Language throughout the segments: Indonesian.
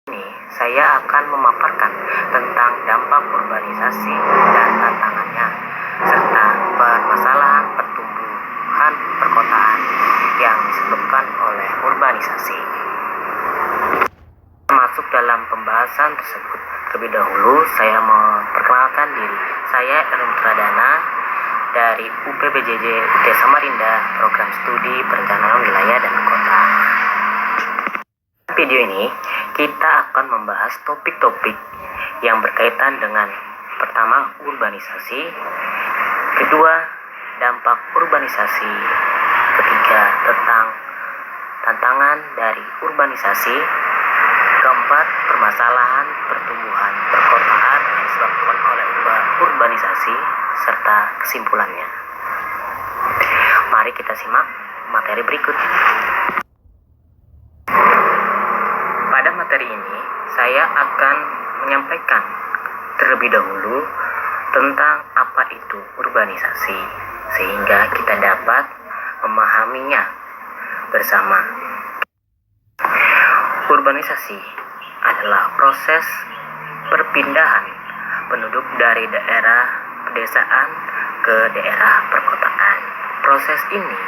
Ini saya akan memaparkan tentang dampak urbanisasi dan tantangannya, serta permasalahan pertumbuhan perkotaan yang disebabkan oleh urbanisasi. Masuk dalam pembahasan tersebut, terlebih dahulu saya memperkenalkan diri. Saya Erwin Pradana dari UPBJJ UT Samarinda, Program Studi Perencanaan Wilayah dan Kota. Video ini kita akan membahas topik-topik yang berkaitan dengan pertama, urbanisasi, kedua, dampak urbanisasi, ketiga, tentang tantangan dari urbanisasi, keempat, permasalahan pertumbuhan perkotaan yang disebabkan oleh urbanisasi, serta kesimpulannya. Mari kita simak materi berikut. Pada materi ini, saya akan menyampaikan terlebih dahulu tentang apa itu urbanisasi, sehingga kita dapat memahaminya bersama. Urbanisasi adalah proses perpindahan penduduk dari daerah pedesaan ke daerah perkotaan. Proses ini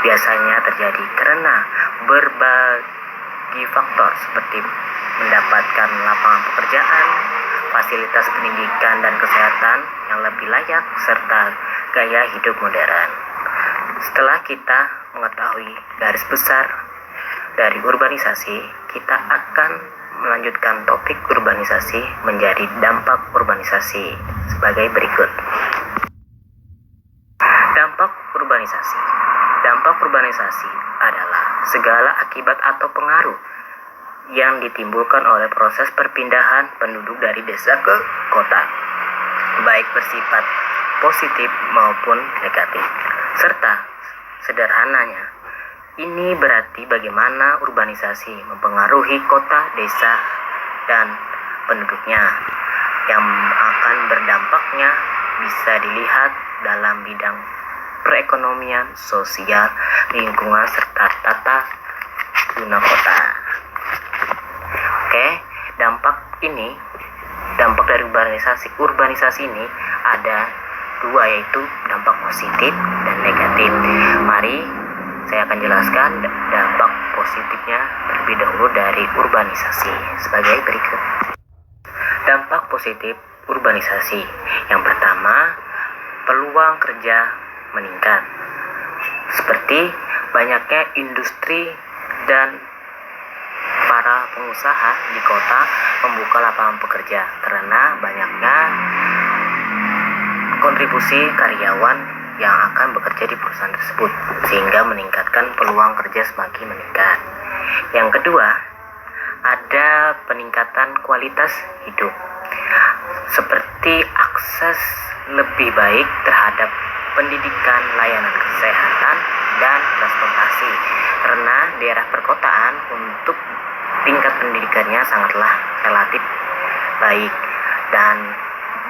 biasanya terjadi karena berbagai faktor seperti mendapatkan lapangan pekerjaan, fasilitas pendidikan dan kesehatan yang lebih layak, serta gaya hidup modern. Setelah kita mengetahui garis besar dari urbanisasi, kita akan melanjutkan topik urbanisasi menjadi dampak urbanisasi sebagai berikut. Dampak urbanisasi. Dampak urbanisasi adalah segala akibat atau pengaruh yang ditimbulkan oleh proses perpindahan penduduk dari desa ke kota, baik bersifat positif maupun negatif. Serta sederhananya, ini berarti bagaimana urbanisasi mempengaruhi kota, desa, dan penduduknya. Yang akan berdampaknya bisa dilihat dalam bidang perekonomian, sosial, lingkungan, serta tata guna kota. Oke, dampak dari urbanisasi ini ada dua, yaitu dampak positif dan negatif. Mari saya akan jelaskan dampak positifnya terlebih dahulu dari urbanisasi sebagai berikut. Dampak positif urbanisasi. Yang pertama, peluang kerja meningkat. Seperti banyaknya industri dan para pengusaha di kota membuka lapangan pekerja karena banyaknya kontribusi karyawan yang akan bekerja di perusahaan tersebut, sehingga meningkatkan peluang kerja semakin meningkat. Yang kedua, ada peningkatan kualitas hidup, seperti akses lebih baik terhadap pendidikan, layanan kesehatan, dan transportasi, karena daerah perkotaan untuk tingkat pendidikannya sangatlah relatif baik, dan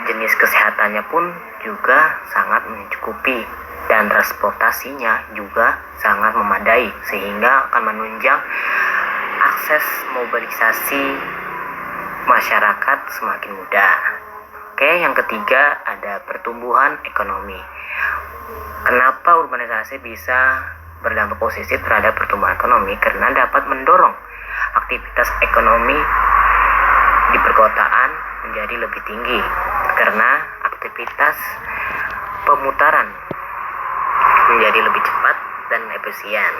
jenis kesehatannya pun juga sangat mencukupi, dan transportasinya juga sangat memadai, sehingga akan menunjang akses mobilisasi masyarakat semakin mudah. Oke, yang ketiga ada pertumbuhan ekonomi. Kenapa urbanisasi bisa berdampak positif terhadap pertumbuhan ekonomi? Karena dapat mendorong aktivitas ekonomi di perkotaan menjadi lebih tinggi, karena aktivitas pemutaran menjadi lebih cepat dan efisien.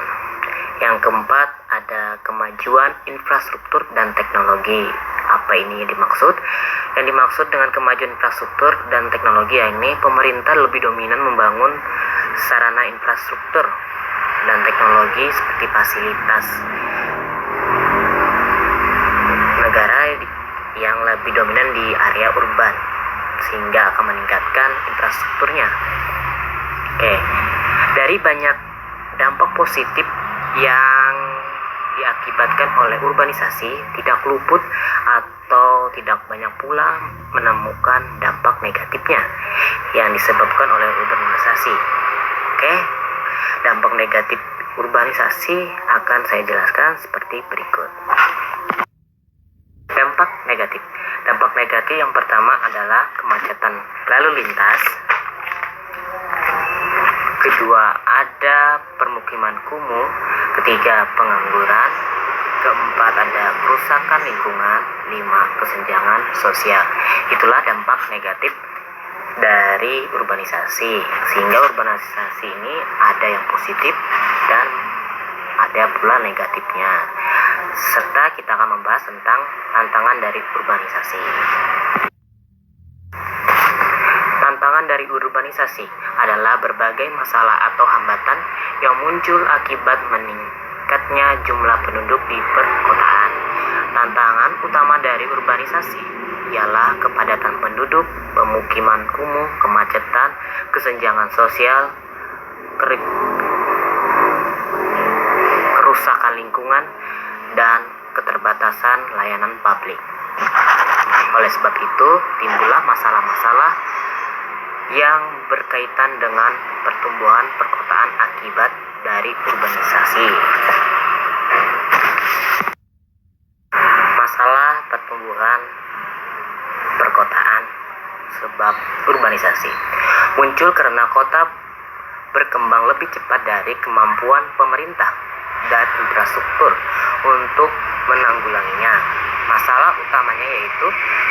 Yang keempat, ada kemajuan infrastruktur dan teknologi. Apa ini dimaksud? Yang dimaksud dengan kemajuan infrastruktur dan teknologi ini, pemerintah lebih dominan membangun sarana infrastruktur dan teknologi seperti fasilitas negara yang lebih dominan di area urban, sehingga akan meningkatkan infrastrukturnya. Oke, dari banyak dampak positif yang diakibatkan oleh urbanisasi, tidak luput atau tidak banyak pula menemukan dampak negatifnya yang disebabkan oleh urbanisasi. Oke, dampak negatif urbanisasi akan saya jelaskan seperti berikut. Oke, yang pertama adalah kemacetan lalu lintas. Kedua, ada permukiman kumuh. Ketiga, pengangguran. Keempat, ada kerusakan lingkungan. 5, kesenjangan sosial. Itulah dampak negatif dari urbanisasi. Sehingga urbanisasi ini ada yang positif dan ada pula negatifnya. Serta kita akan membahas tentang tantangan dari urbanisasi. Tantangan dari urbanisasi adalah berbagai masalah atau hambatan yang muncul akibat meningkatnya jumlah penduduk di perkotaan. Tantangan utama dari urbanisasi ialah kepadatan penduduk, pemukiman kumuh, kemacetan, kesenjangan sosial, kerusakan lingkungan, dan keterbatasan layanan publik. Oleh sebab itu, timbullah masalah-masalah yang berkaitan dengan pertumbuhan perkotaan akibat dari urbanisasi. Masalah pertumbuhan perkotaan sebab urbanisasi muncul karena kota berkembang lebih cepat dari kemampuan pemerintah dan infrastruktur untuk menanggulanginya. Masalah utamanya yaitu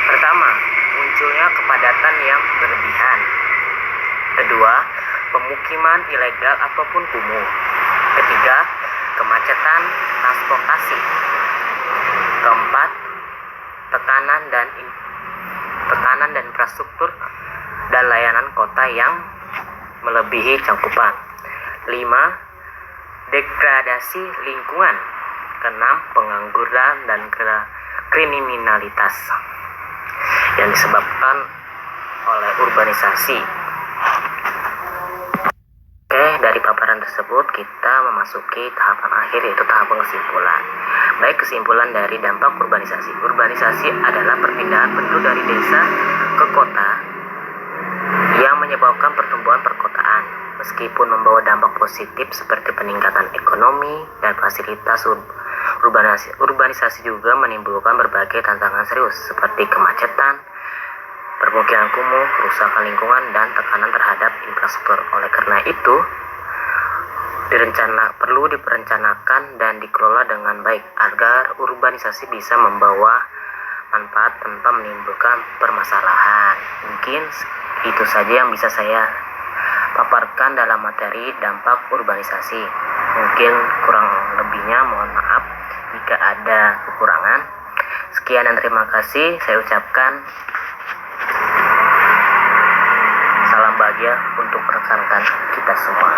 pertama, munculnya kepadatan yang berlebihan. Kedua, pemukiman ilegal ataupun kumuh. Ketiga, kemacetan transportasi. Keempat, tekanan dan infrastruktur dan layanan kota yang melebihi cakupan. 5, degradasi lingkungan. Keenam, pengangguran dan kriminalitas yang disebabkan oleh urbanisasi. Oke, dari paparan tersebut kita memasuki tahapan akhir, yaitu tahapan kesimpulan. Baik, kesimpulan dari dampak urbanisasi. Urbanisasi adalah perpindahan penduduk dari desa ke kota yang menyebabkan pertumbuhan perkotaan. Meskipun membawa dampak positif seperti peningkatan ekonomi dan fasilitas, urbanisasi juga menimbulkan berbagai tantangan serius seperti kemacetan, permukiman kumuh, kerusakan lingkungan, dan tekanan terhadap infrastruktur. Oleh karena itu, perlu diperencanakan dan dikelola dengan baik agar urbanisasi bisa membawa manfaat tanpa menimbulkan permasalahan. Mungkin itu saja yang bisa saya paparkan dalam materi dampak urbanisasi. Mungkin kurang lebihnya mohon maaf jika ada kekurangan. Sekian dan terima kasih saya ucapkan. Salam bahagia untuk rekan-rekan kita semua.